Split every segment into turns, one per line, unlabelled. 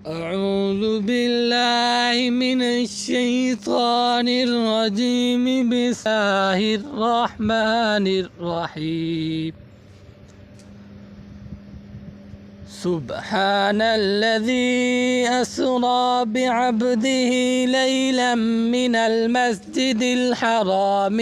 أعوذ بالله من الشيطان الرجيم بسم الله الرحمن الرحيم سبحان الذي أسرى بعبده ليلا من المسجد الحرام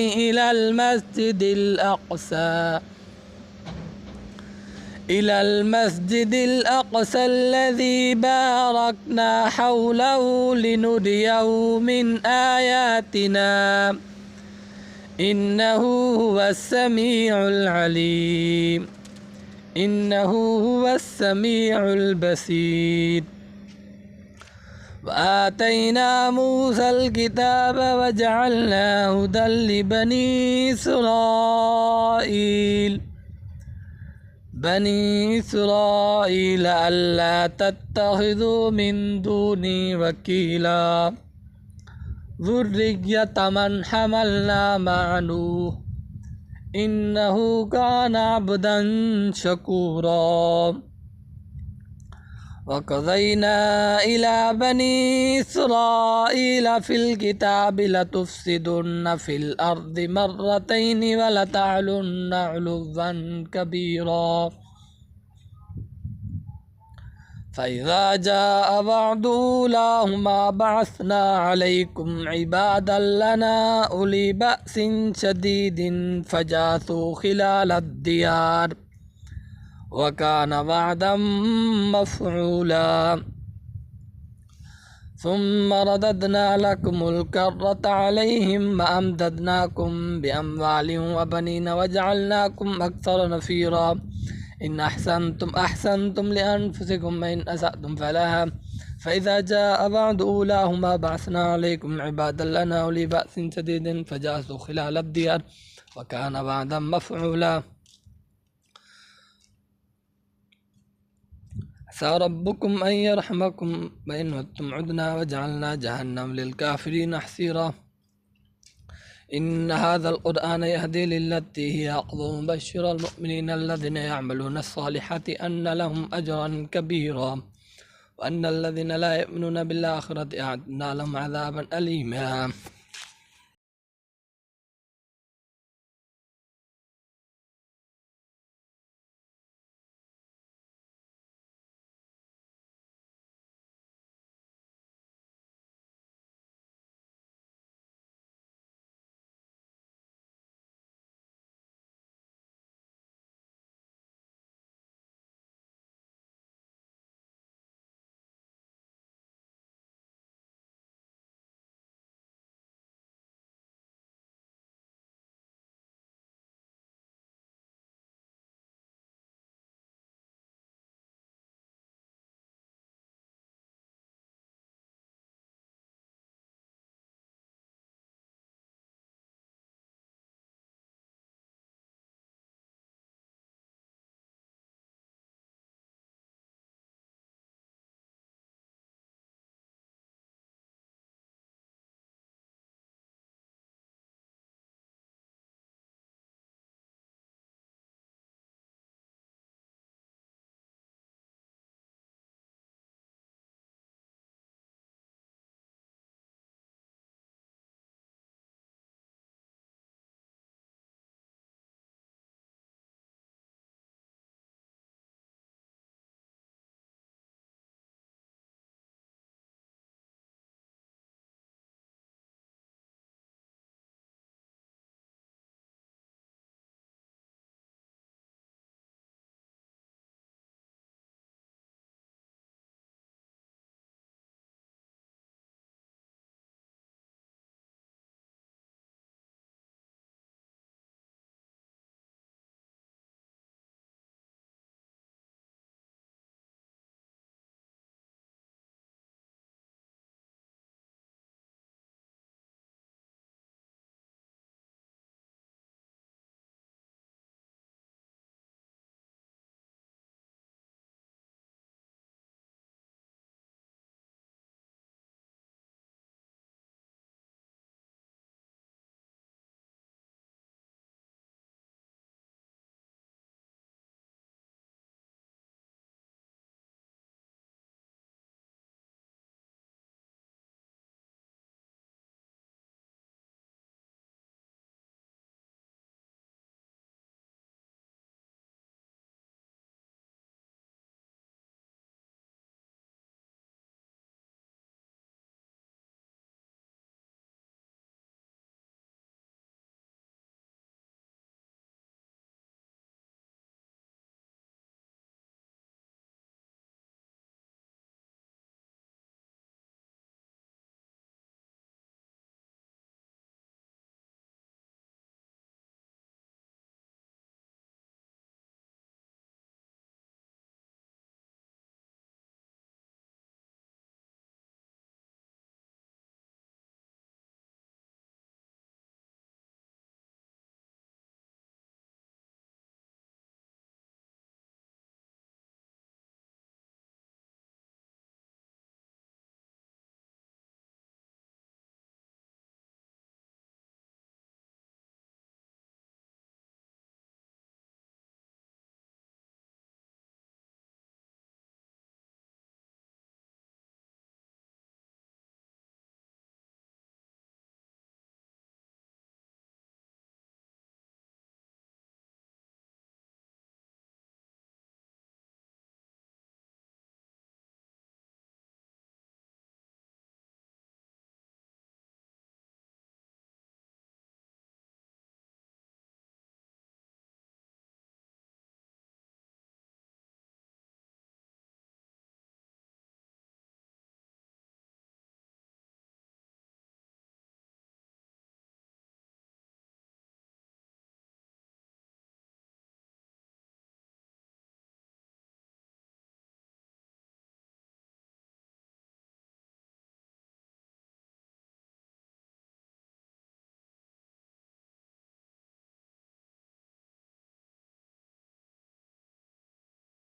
إلى المسجد الأقصى الذي باركنا حوله لنريه من آياتنا إنه هو السميع العليم إنه هو السميع البصير وآتينا موسى الكتاب وجعلناه هدى لبني إسرائيل ألا تتخذوا من دوني وكيلا ذرية من حملنا مع نوح إنه كان عبدا شكورا وقضينا إلى بني إسرائيل في الكتاب لتفسدن في الأرض مرتين ولتعلن علوا كبيرا فإذا جاء وعد أولاهما بعثنا عليكم عبادا لنا أولي بأس شديد فجاثوا خلال الديار وكان وعدا مفعولا ثم رددنا لكم الكرة عليهم وأمددناكم بأموال وبنين وجعلناكم أكثر نفيرا إن أحسنتم لأنفسكم وإن أسأتم فلها فإذا جاء وعد أولاهما بعثنا عليكم عبادا لنا أولي بأس شديد فجاسوا خلال الديار وكان وعدا مفعولا عسى ربكم أن يرحمكم وإن عدتم عدنا وجعلنا جهنم للكافرين حصيرا إن هذا القرآن يهدي للتي هي أقوم بشر المؤمنين الذين يعملون الصالحات أن لهم أجرا كبيرا وأن الذين لا يؤمنون بالآخرة أعتدنا لهم عذابا أليما